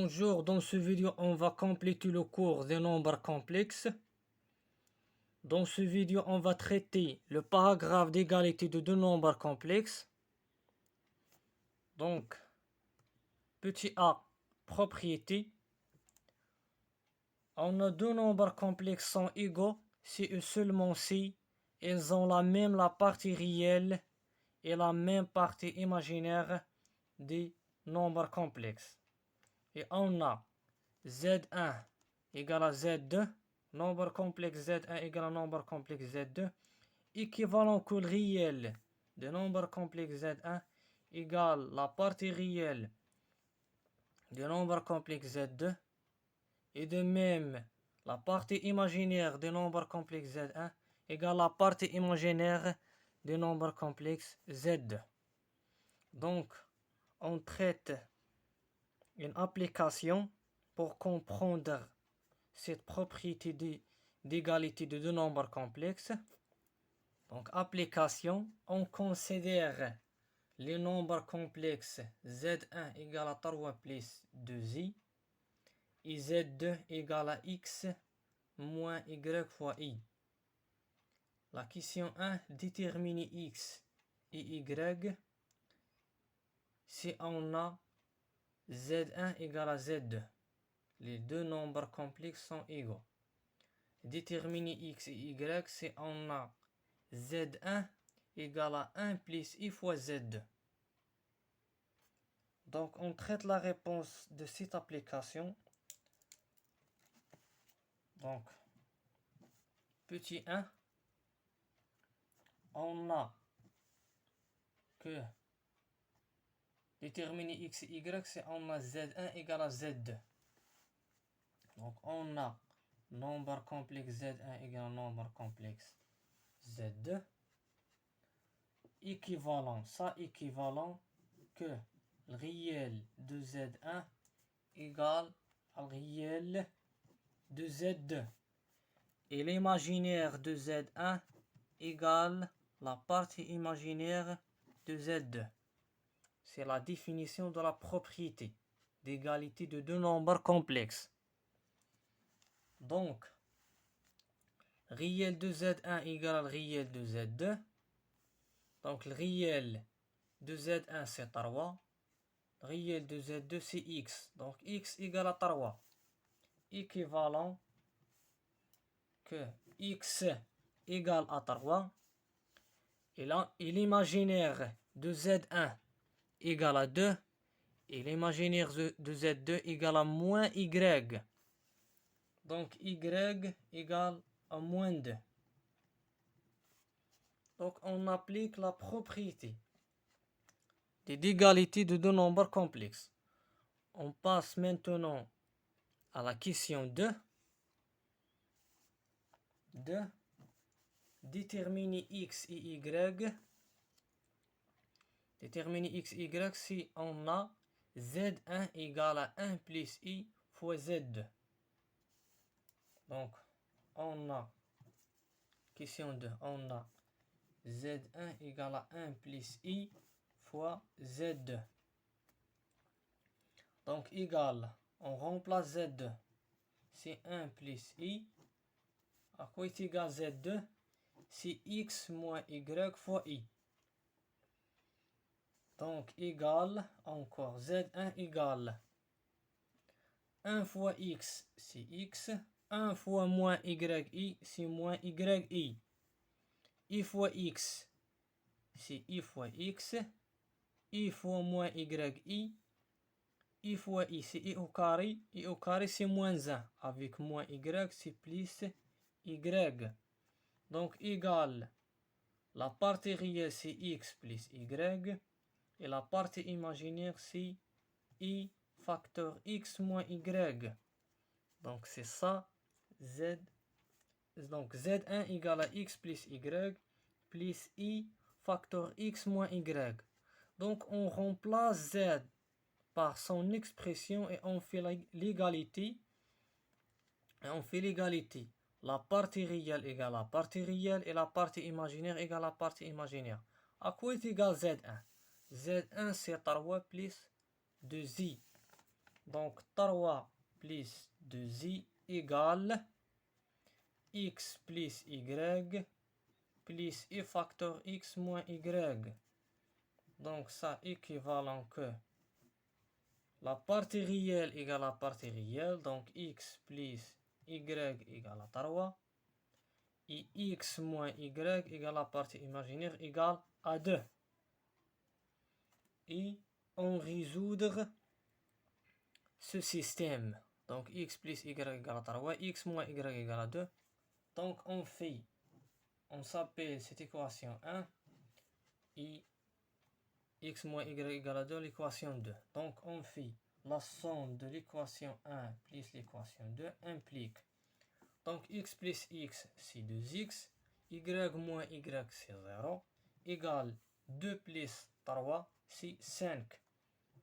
Bonjour, dans ce vidéo, on va compléter le cours des nombres complexes. Dans ce vidéo, on va traiter le paragraphe d'égalité de deux nombres complexes. Donc, petit a, propriété. On a deux nombres complexes sont égaux si et seulement si ils ont la partie réelle et la même partie imaginaire des nombres complexes. Et on a Z1 égale à Z2, nombre complexe Z1 égale à nombre complexe Z2, équivalent que le réel de nombre complexe Z1 égale la partie réelle du nombre complexe Z2, et de même la partie imaginaire du nombre complexe Z1 égale la partie imaginaire du nombre complexe Z2. Donc, on traite une application pour comprendre cette propriété d'égalité de deux nombres complexes. Donc, application, on considère les nombres complexes Z1 égale à 3 plus 2i et Z2 égale à x moins y fois i. La question 1, déterminer x et y si on a Z1 égale à Z2. Les deux nombres complexes sont égaux. Déterminer x et y si on a Z1 égale à 1 plus i fois Z2. Donc on traite la réponse de cette application. Donc, petit 1, on a que déterminer x et y si on a Z1 égale à Z2. Donc on a nombre complexe Z1 égale à nombre complexe Z2. Équivalent, ça équivalent que le réel de Z1 égale au réel de Z2. Et l'imaginaire de Z1 égale la partie imaginaire de Z2. C'est la définition de la propriété d'égalité de deux nombres complexes. Donc, réel de Z1 égale réel de Z2. Donc, le réel de Z1 c'est 3. Le réel de Z2 c'est x. Donc, x égale à 3. Équivalent que x égale à 3. Et l'imaginaire de Z1 égale à 2. Et l'imaginaire de Z2 égale à moins y. Donc, y égale à moins 2. Donc, on applique la propriété d'égalité de deux nombres complexes. On passe maintenant à la question 2. Déterminer x et y. Déterminer x et y si on a Z1 égale à 1 plus i fois Z2. Donc, on a, question 2, on a Z1 égale à 1 plus i fois Z2. Donc, égal, on remplace Z2. C'est 1 plus i. À quoi est égal Z2? C'est x moins y fois i. Donc, égal, encore, Z1 égale 1 fois x, c'est x. 1 fois moins yi, c'est moins yi. I fois x, c'est i fois x. I fois moins yi. I fois i, c'est i au carré. I au carré, c'est moins 1. Avec moins y, c'est plus y. Donc, égal, la partie réelle, c'est x plus y. Et la partie imaginaire, c'est i facteur x moins y. Donc, c'est ça, z. Donc, z1 égale à x plus y plus i facteur x moins y. Donc, on remplace z par son expression et on fait l'égalité. La partie réelle égale à la partie réelle et la partie imaginaire égale à la partie imaginaire. À quoi est égal Z1? Z1 c'est 3 plus 2i. Donc 3 plus 2i égale x plus y plus i facteur x moins y. Donc ça équivalent que la partie réelle égale la partie réelle, donc x plus y égale à 3, et x moins y égale la partie imaginaire égale à 2. Et on résoudre ce système. Donc x plus y égale à 3, x moins y égale à 2. Donc on s'appelle cette équation 1 et x moins y égale à 2 l'équation 2. Donc on fait la somme de l'équation 1 plus l'équation 2 implique donc x plus x c'est 2x, y moins y c'est 0, égale 2 plus 3 c'est 5.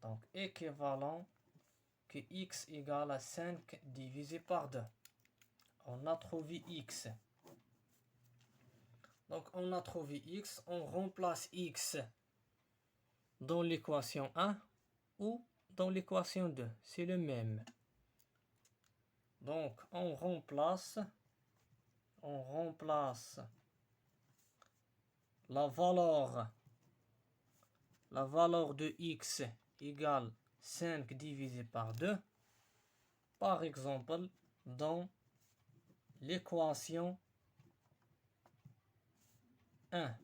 Donc équivalent que x égale à 5 divisé par 2. On a trouvé x. Donc on a trouvé x, on remplace x dans l'équation 1 ou dans l'équation 2, c'est le même. Donc on remplace la valeur de x égale 5 divisé par 2, par exemple dans l'équation 1.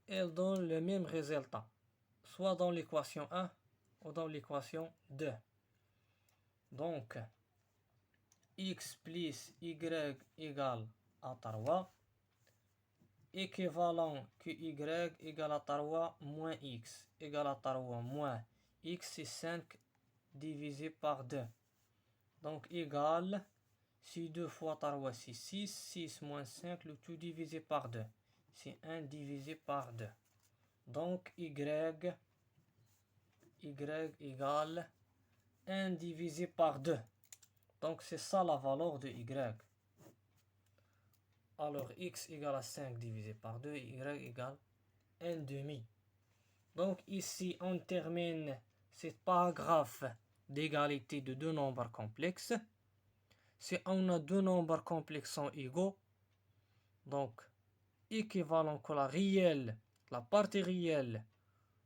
Elle donne le même résultat, soit dans l'équation 1 ou dans l'équation 2. Donc, x plus y égale à 3, équivalent que y égale à 3 moins x égale à 3 moins x, c'est 5 divisé par 2. Donc, égal, si 2 fois 3 c'est 6, 6 moins 5, le tout divisé par 2. C'est 1 divisé par 2. Donc, y égale 1 divisé par 2. Donc, c'est ça la valeur de y. Alors, x égale à 5 divisé par 2, y égale 1 demi. Donc, ici, on termine cette paragraphe d'égalité de deux nombres complexes. Si on a deux nombres complexes sont égaux, donc, équivalent que la partie réelle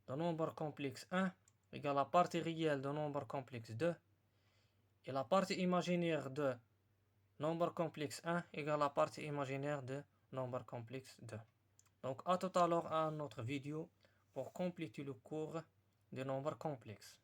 d'un nombre complexe 1 égale la partie réelle d'un nombre complexe 2, et la partie imaginaire de nombre complexe 1 égale la partie imaginaire de nombre complexe 2. Donc à tout à l'heure à notre vidéo pour compléter le cours des nombres complexes.